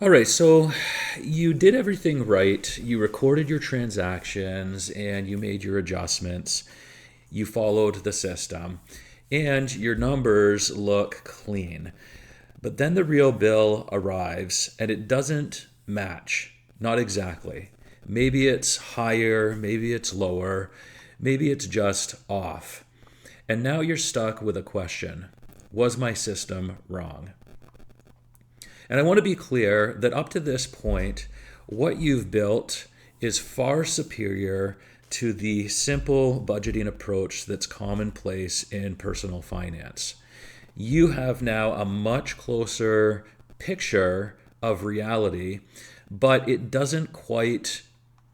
All right, so you did everything right. You recorded your transactions and you made your adjustments. You followed the system and your numbers look clean. But then the real bill arrives and it doesn't match. Not exactly. Maybe it's higher, maybe it's lower, maybe it's just off. And now you're stuck with a question. Was my system wrong? And I want to be clear that up to this point, what you've built is far superior to the simple budgeting approach that's commonplace in personal finance. You have now a much closer picture of reality, but it doesn't quite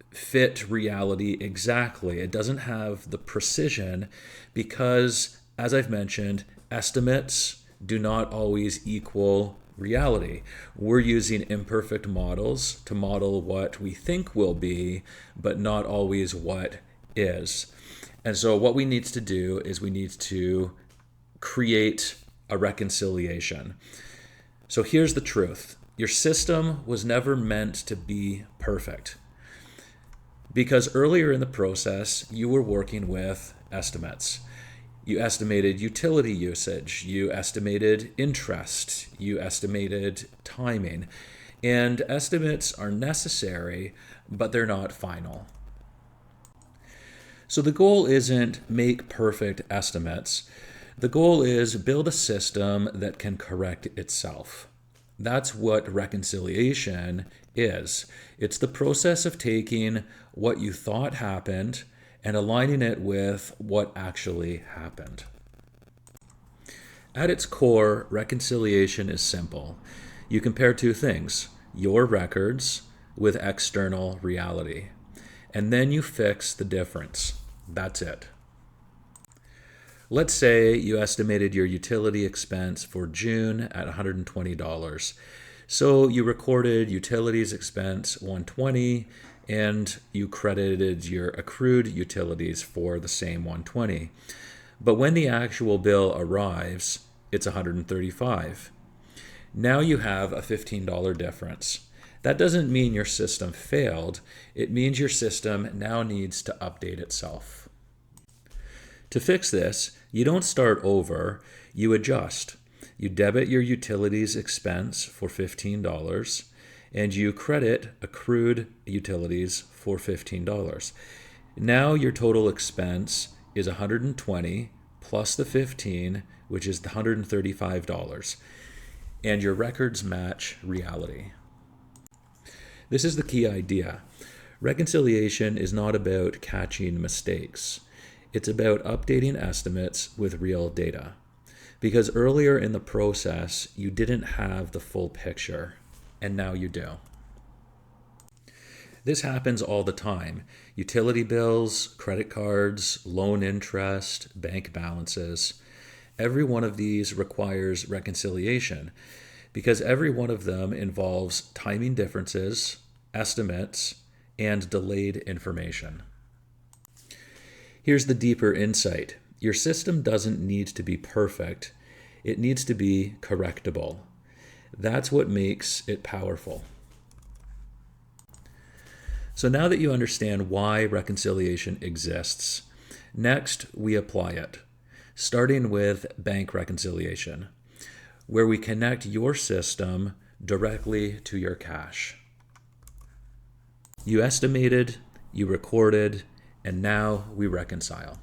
fit reality exactly. It doesn't have the precision because, as I've mentioned, estimates do not always equal reality. We're using imperfect models to model what we think will be, but not always what is. And so what we need to do is we need to create a reconciliation. So here's the truth. Your system was never meant to be perfect because earlier in the process, you were working with estimates. You estimated utility usage, you estimated interest, you estimated timing. And estimates are necessary, but they're not final. So the goal isn't make perfect estimates. The goal is build a system that can correct itself. That's what reconciliation is. It's the process of taking what you thought happened and aligning it with what actually happened. At its core, reconciliation is simple. You compare two things, your records with external reality, and then you fix the difference. That's it. Let's say you estimated your utility expense for June at $120. So you recorded utilities expense 120 and you credited your accrued utilities for the same 120. But when the actual bill arrives, it's 135. Now you have a $15 difference. That doesn't mean your system failed. It means your system now needs to update itself. To fix this, you don't start over, you adjust. You debit your utilities expense for $15 and you credit accrued utilities for $15. Now your total expense is $120 plus the $15, which is the $135, and your records match reality. This is the key idea. Reconciliation is not about catching mistakes. It's about updating estimates with real data. Because earlier in the process, you didn't have the full picture, and now you do. This happens all the time. Utility bills, credit cards, loan interest, bank balances. Every one of these requires reconciliation because every one of them involves timing differences, estimates, and delayed information. Here's the deeper insight. Your system doesn't need to be perfect. It needs to be correctable. That's what makes it powerful. So now that you understand why reconciliation exists, next we apply it, starting with bank reconciliation, where we connect your system directly to your cash. You estimated, you recorded, and now we reconcile.